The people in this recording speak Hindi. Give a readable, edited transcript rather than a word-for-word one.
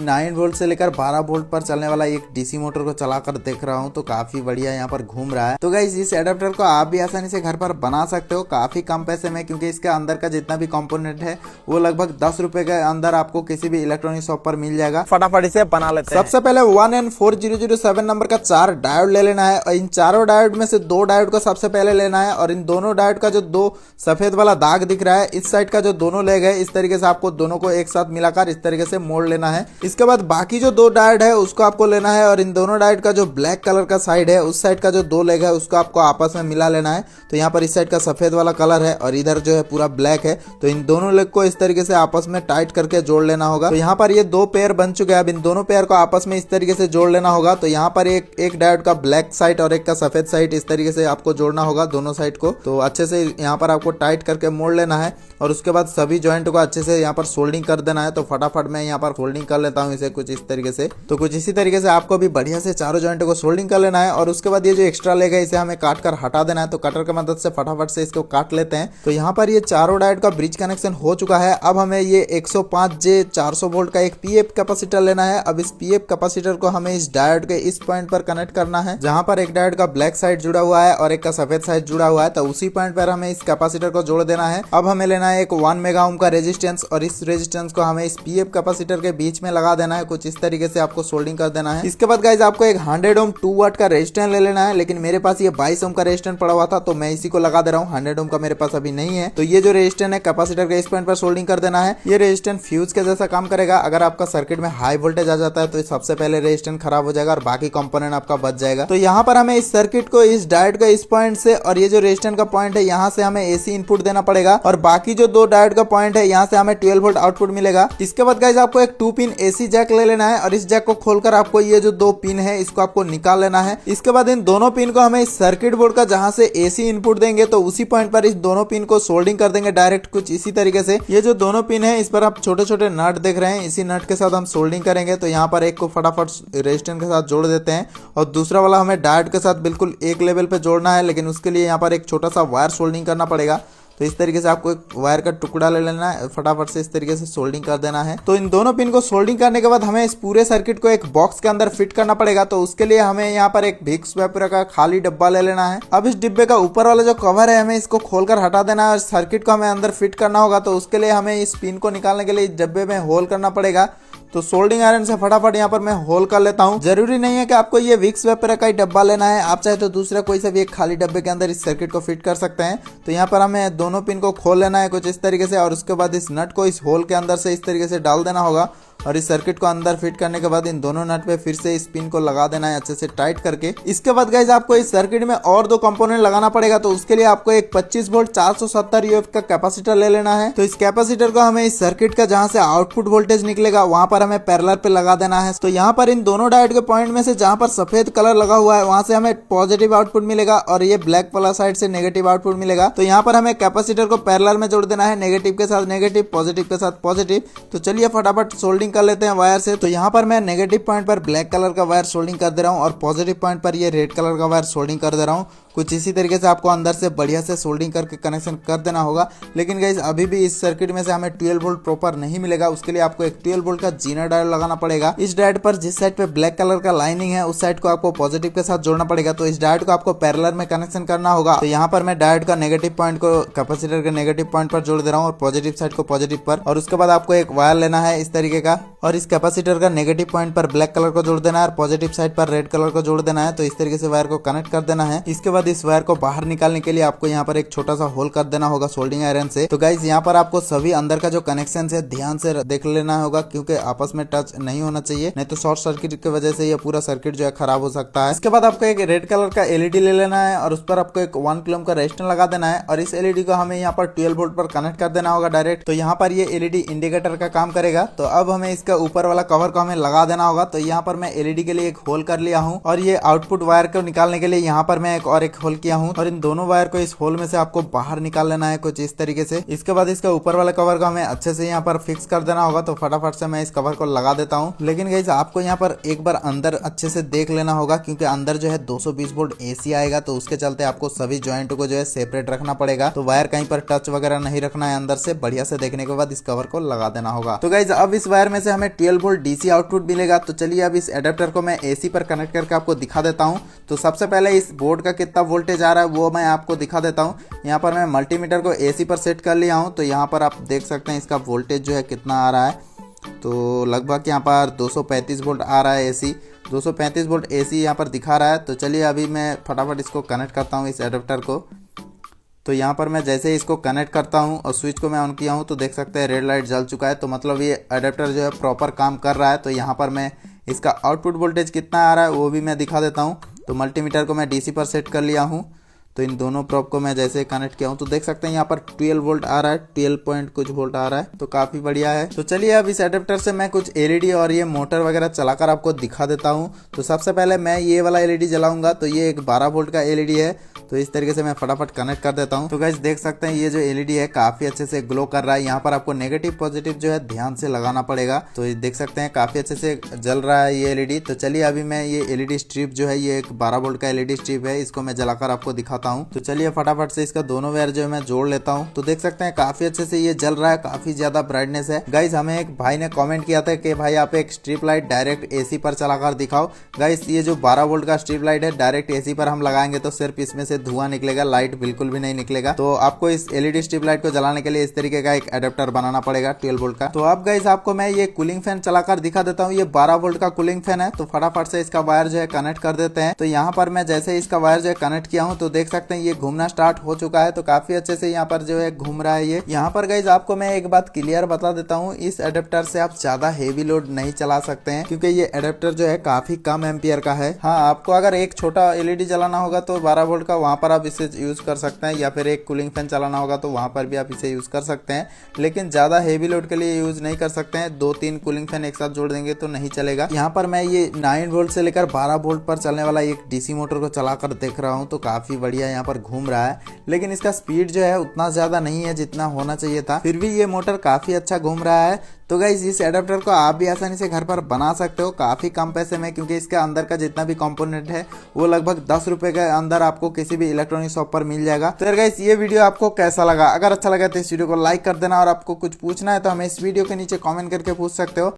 9 वोल्ट से लेकर 12 वोल्ट पर चलने वाला एक डीसी मोटर को चलाकर देख रहा हूँ, तो काफी बढ़िया यहाँ पर घूम रहा है। तो गाइस इस एडाप्टर को आप भी आसानी से घर पर बना सकते हो काफी कम पैसे में, क्योंकि इसके अंदर का जितना भी कंपोनेंट है वो लगभग 10 रुपए के अंदर आपको किसी भी इलेक्ट्रॉनिक शॉप पर मिल जाएगा। फटाफट इसे बना लेते हैं। सबसे पहले 1N4007 नंबर का 4 डायोड ले लेना है और इन चारों डायोड में से 2 डायोड को सबसे पहले लेना है और इन दोनों डायोड का जो 2 सफेद वाला दाग दिख रहा है इस साइड का जो दोनों लेग है इस तरीके से आपको दोनों को एक साथ मिलाकर इस तरीके से मोड़ लेना है। इसके बाद बाकी जो 2 डायोड है उसको आपको लेना है और इन दोनों डायोड का जो ब्लैक कलर का साइड है उस साइड का जो 2 लेग है उसको आपको आपस में मिला लेना है। तो यहाँ पर इस साइड का सफेद वाला कलर है और इधर जो है पूरा ब्लैक है, तो इन दोनों लेग को इस तरीके से आपस में टाइट करके जोड़ लेना होगा। तो यहाँ पर ये 2 पेयर बन चुके हैं, अब इन दोनों पेयर को आपस में इस तरीके से जोड़ लेना होगा। तो यहाँ पर एक डायोड का ब्लैक साइड और एक का सफेद साइड इस तरीके से आपको जोड़ना होगा दोनों साइड को। तो अच्छे से यहाँ पर आपको टाइट करके मोड़ लेना है और उसके बाद सभी जॉइंट को अच्छे से यहाँ पर सोल्डिंग कर देना है। तो फटाफट मैं यहाँ पर फोल्डिंग कर लेता हूँ इसे कुछ इस तरीके से। तो कुछ इसी तरीके से आपको भी बढ़िया से चारों जॉइंट को सोल्डिंग कर लेना है और उसके बाद ये जो एक्स्ट्रा लेग है इसे हमें काट कर हटा देना है। तो कटर की मदद से फटाफट से इसको काट लेते हैं। तो यहाँ पर ये चारों डायोड का ब्रिज कनेक्शन हो चुका है। अब हमें ये 105J 400 वोल्ट का एक पीएफ कैपेसिटर लेना है। अब इस पीएफ कैपेसिटर को हमें इस डायोड के इस पॉइंट पर कनेक्ट करना है जहां पर एक डायोड का ब्लैक साइड जुड़ा हुआ है और एक का सफेद साइड जुड़ा हुआ है। तो उसी पॉइंट पर हमें इस कैपेसिटर को जोड़ देना है। अब हमें लेना है एक 1 मेगा ओम का रेजिस्टेंस और इस रेजिस्टेंस को हमें इस पीएफ कैपेसिटर के बीच में लगा देना है। कुछ इस तरीके से आपको सोल्डिंग कर देना है। इसके बाद गाइज आपको एक 100 ओम 2 वाट का रेजिस्टेंस ले लेना है, लेकिन मेरे पास ये 22 ओम का रेजिस्टेंस पड़ा हुआ था तो मैं इसी को लगा दे रहा हूँ। 100 ओम का मेरे पास अभी नहीं है। तो ये जो रेजिस्टेंस है कैपेसिटर के इस पॉइंट पर सोल्डिंग कर देना है। ये रेजिस्टेंस फ्यूज के जैसा काम करेगा। अगर आपका सर्किट में हाई वोल्टेज आ जाता है तो सबसे पहले रेजिस्टेंस खराब हो जाएगा और बाकी कंपोनेंट आपका बच जाएगा। तो यहाँ पर हमें इस सर्किट को इस डायोड का इस पॉइंट से और ये जो रेजिस्टेंस का पॉइंट है यहाँ से हमें एसी इनपुट देना पड़ेगा और बाकी जो 2 डायोड का पॉइंट है यहाँ से हमें 12 वोल्ट आउटपुट मिलेगा। इसके बाद गाइज आपको एक 2 पिन एसी जैक ले लेना है और इस जैक को खोलकर आपको ये जो 2 पिन है इसको आपको निकाल लेना है। इसके बाद इन दोनों पिन को हमें इस सर्किट बोर्ड का जहां से एसी इनपुट देंगे तो उसी पॉइंट पर इस दोनों पिन को सोल्डिंग कर देंगे डायरेक्ट कुछ इसी तरीके से। ये जो दोनों पिन है इस पर आप छोटे छोटे नट देख रहे हैं, इसी नट के साथ हम सोल्डिंग करेंगे। तो यहाँ पर एक को फटाफट रेजिस्टेंस के साथ जोड़ देते हैं और दूसरा वाला हमें डायोड के साथ बिल्कुल एक लेवल पे जोड़ना है, लेकिन उसके लिए यहाँ पर एक छोटा सा वायर सोल्डिंग करना पड़ेगा। तो इस तरीके से आपको एक वायर का टुकड़ा ले लेना है, फटाफट से इस तरीके से सोल्डिंग कर देना है। तो इन दोनों पिन को सोल्डिंग करने के बाद हमें इस पूरे सर्किट को एक बॉक्स के अंदर फिट करना पड़ेगा। तो उसके लिए हमें यहाँ पर एक विक्स वेपर का खाली डब्बा ले लेना है। अब इस डिब्बे का ऊपर वाला जो कवर है हमें इसको खोलकर हटा देना है और सर्किट को हमें अंदर फिट करना होगा। तो उसके लिए हमें इस पिन को निकालने के लिए इस डब्बे में होल करना पड़ेगा। तो सोल्डिंग आयरन से फटाफट यहाँ पर मैं होल कर लेता हूँ। जरूरी नहीं है कि आपको ये विक्स वेपर का ही डब्बा लेना है, आप चाहे तो दूसरा कोई सा भी एक खाली डब्बे के अंदर इस सर्किट को फिट कर सकते हैं। तो यहाँ पर हमें दोनों पिन को खोल लेना है कुछ इस तरीके से और उसके बाद इस नट को इस होल के अंदर से इस तरीके से डाल देना होगा और इस सर्किट को अंदर फिट करने के बाद इन दोनों नट पे फिर से इस पिन को लगा देना है अच्छे से टाइट करके। इसके बाद गाइज आपको इस सर्किट में और 2 कंपोनेंट लगाना पड़ेगा। तो उसके लिए आपको एक 25 वोल्ट 470 यूएफ का कैपेसिटर ले लेना है। तो इस कैपेसिटर को हमें इस सर्किट का जहां से आउटपुट वोल्टेज निकलेगा वहां पर हमें पैरेलल पे लगा देना है। तो यहाँ पर इन दोनों डायोड के पॉइंट में से जहां पर सफेद कलर लगा हुआ है वहां से हमें पॉजिटिव आउटपुट मिलेगा और ये ब्लैक वाला साइड से नेगेटिव आउटपुट मिलेगा। तो यहाँ पर हमें कैपेसिटर को पैरेलल में जोड़ देना है, नेगेटिव के साथ नेगेटिव, पॉजिटिव के साथ पॉजिटिव। तो चलिए फटाफट सोल्डिंग कर लेते हैं वायर से। तो यहाँ पर मैं नेगेटिव पॉइंट पर ब्लैक कलर का वायर सोल्डिंग कर दे रहा हूँ और पॉजिटिव पॉइंट पर ये रेड कलर का वायर सोल्डिंग कर दे रहा हूँ। कुछ इसी तरीके से आपको अंदर से बढ़िया से सोल्डिंग करके कनेक्शन कर देना होगा। लेकिन गाइस अभी भी इस सर्किट में से हमें 12 वोल्ट प्रॉपर नहीं मिलेगा, उसके लिए आपको एक 12 वोल्ट का जीना डायोड लगाना पड़ेगा। इस डायोड पर जिस साइड पे ब्लैक कलर का लाइनिंग है उस साइड को आपको पॉजिटिव के साथ जोड़ना पड़ेगा। तो इस डायोड को आपको पैरेलल में कनेक्शन करना होगा। तो यहाँ पर मैं डायोड का नेगेटिव पॉइंट को कैपेसिटर के नेगेटिव पॉइंट पर जोड़ दे रहा हूँ और पॉजिटिव साइड को पॉजिटिव पर, और उसके बाद आपको एक वायर लेना है इस तरीके का और इस कैपेसिटर का नेगेटिव पॉइंट पर ब्लैक कलर को जोड़ देना है और पॉजिटिव साइड पर रेड कलर को जोड़ देना है। तो इस तरीके से वायर को कनेक्ट कर देना है। इसके बाद इस वायर को बाहर निकालने के लिए आपको यहाँ पर एक छोटा सा होल कर देना होगा सोल्डिंग आयरन से। तो गाइज यहाँ पर आपको सभी अंदर का जो कनेक्शन है ध्यान से देख लेना होगा, क्योंकि आपस में टच नहीं होना चाहिए, नहीं तो शॉर्ट सर्किट की वजह से ये पूरा सर्किट जो है खराब हो सकता है। इसके बाद आपको एक रेड कलर का एलईडी ले लेना है और उस पर आपको एक 1 किलो का रेजिस्टेंस लगा देना है और इस एलईडी को हमें यहाँ पर 12 वोल्ट पर कनेक्ट कर देना होगा डायरेक्ट। तो यहाँ पर ये एलईडी इंडिकेटर का काम करेगा। तो अब हमें इसका ऊपर वाला कवर को हमें लगा देना होगा। तो यहाँ पर मैं एलईडी के लिए एक होल कर लिया हूँ और ये आउटपुट वायर को निकालने के लिए यहाँ पर मैं एक होल किया हूँ और इन दोनों वायर को इस होल में से आपको बाहर निकाल लेना है कुछ इस तरीके से। इसके बाद इसका ऊपर वाले कवर को हमें अच्छे से यहाँ पर फिक्स कर देना होगा। तो फटाफट से मैं इस कवर को लगा देता हूँ। लेकिन गाइस आपको यहाँ पर एक बार अंदर अच्छे से देख लेना होगा, क्योंकि अंदर जो है 220 वोल्ट एसी आएगा। तो उसके चलते आपको सभी जॉइंट को जो है सेपरेट रखना पड़ेगा। तो वायर कहीं पर टच वगैरह नहीं रखना है, अंदर से बढ़िया से देखने के बाद इस कवर को लगा देना होगा। तो गाइस अब इस वायर में से हमें हमें 12 वोल्ट डीसी आउटपुट मिलेगा। तो चलिए अब इस एडेप्टर को मैं एसी पर कनेक्ट करके आपको दिखा देता हूँ। तो सबसे पहले इस बोर्ड का कितना वोल्टेज आ रहा है वो मैं आपको दिखा देता हूँ। यहाँ पर मैं मल्टीमीटर को एसी पर सेट कर लिया हूँ। तो यहाँ पर आप देख सकते हैं इसका वोल्टेज जो है कितना आ रहा है। तो लगभग यहाँ पर 235 वोल्ट आ रहा है एसी, 235 वोल्ट एसी यहाँ पर दिखा रहा है। तो चलिए अभी मैं फटाफट इसको कनेक्ट करता हूँ इस एडेप्टर को। तो यहाँ पर मैं जैसे ही इसको कनेक्ट करता हूँ और स्विच को मैं ऑन किया हूँ तो देख सकते हैं रेड लाइट जल चुका है। तो मतलब ये अडेप्टर जो है प्रॉपर काम कर रहा है। तो यहाँ पर मैं इसका आउटपुट वोल्टेज कितना आ रहा है वो भी मैं दिखा देता हूँ। तो मल्टीमीटर को मैं डीसी पर सेट कर लिया हूँ। तो इन दोनों प्रोब को मैं जैसे कनेक्ट किया हूँ तो देख सकते हैं यहाँ पर 12 वोल्ट आ रहा है, 12 पॉइंट कुछ वोल्ट आ रहा है। तो काफ़ी बढ़िया है। तो चलिए अब इस एडेप्टर से मैं कुछ एलईडी और ये मोटर वगैरह चलाकर आपको दिखा देता हूँ। तो सबसे पहले मैं ये वाला एलईडी जलाऊंगा। तो ये एक 12 वोल्ट का एलईडी है। तो इस तरीके से मैं फटाफट कनेक्ट कर देता हूँ। तो गाइस देख सकते हैं ये जो एलईडी है काफ़ी अच्छे से ग्लो कर रहा है। यहाँ पर आपको नेगेटिव पॉजिटिव जो है ध्यान से लगाना पड़ेगा। तो ये देख सकते हैं काफ़ी अच्छे से जल रहा है ये एलईडी। तो चलिए अभी मैं ये एलईडी स्ट्रिप जो है ये एक 12 वोल्ट का एलईडी स्ट्रिप है, इसको मैं जलाकर आपको दिखाता हूँ। तो चलिए फटाफट से इसका दोनों वायर जो है मैं जोड़ लेता हूँ। तो देख सकते हैं काफी अच्छे से ये जल रहा है, काफी ज्यादा ब्राइटनेस है। गाइस हमें एक भाई ने कमेंट किया था कि भाई आप एक स्ट्रिप लाइट डायरेक्ट एसी पर चलाकर दिखाओ। गाइस ये जो 12 वोल्ट का स्ट्रिप लाइट है डायरेक्ट एसी पर हम लगाएंगे तो सिर्फ इसमें से धुआं निकलेगा, लाइट बिल्कुल भी नहीं निकलेगा। तो आपको इस एलईडी स्ट्रिप लाइट को जलाने के लिए इस तरीके का एक एडेप्टर बनाना पड़ेगा 12 वोल्ट का। तो अब गाइस आपको मैं ये कूलिंग फैन चलाकर दिखा देता हूँ। ये 12 वोल्ट का कूलिंग फैन है। तो फटाफट से इसका वायर जो है कनेक्ट कर देते हैं। तो यहाँ पर मैं जैसे इसका वायर जो है कनेक्ट किया हूँ तो देख सकते हैं ये घूमना स्टार्ट हो चुका है। तो काफी अच्छे से यहाँ पर जो है घूम रहा है ये। यहाँ पर गाइज आपको मैं एक बात क्लियर बता देता हूँ, इस एडेप्टर से आप ज्यादा हेवी लोड नहीं चला सकते हैं क्योंकि ये एडेप्टर जो है काफी कम एम्पियर का है। हाँ आपको अगर एक छोटा एलईडी जलाना होगा तो 12 वोल्ट का वहां पर आप इसे यूज कर सकते हैं, या फिर एक कूलिंग फैन चलाना होगा तो वहां पर भी आप इसे यूज कर सकते हैं। लेकिन ज्यादा हेवी लोड के लिए यूज नहीं कर सकते हैं। 2-3 कूलिंग फैन एक साथ जोड़ देंगे तो नहीं चलेगा। यहाँ पर मैं ये 9 वोल्ट से लेकर 12 वोल्ट पर चलने वाला एक डीसी मोटर को चलाकर देख रहा हूँ। तो काफी बढ़िया यहाँ पर घूम रहा है, लेकिन इसका स्पीड जो है उतना ज्यादा नहीं है जितना होना चाहिए था। फिर भी ये मोटर काफी अच्छा घूम रहा है। तो गाइस इस एडेप्टर को आप भी आसानी से घर पर बना सकते हो काफी कम पैसे में, क्योंकि इसके अंदर का जितना भी कंपोनेंट है वो लगभग 10 रुपए के अंदर आपको किसी भी इलेक्ट्रॉनिक शॉप पर मिल जाएगा। तो यार गाइस ये वीडियो आपको कैसा लगा? अगर अच्छा लगा तो इस वीडियो को लाइक कर देना, और आपको कुछ पूछना है तो हमें इस वीडियो के नीचे कमेंट करके पूछ सकते हो।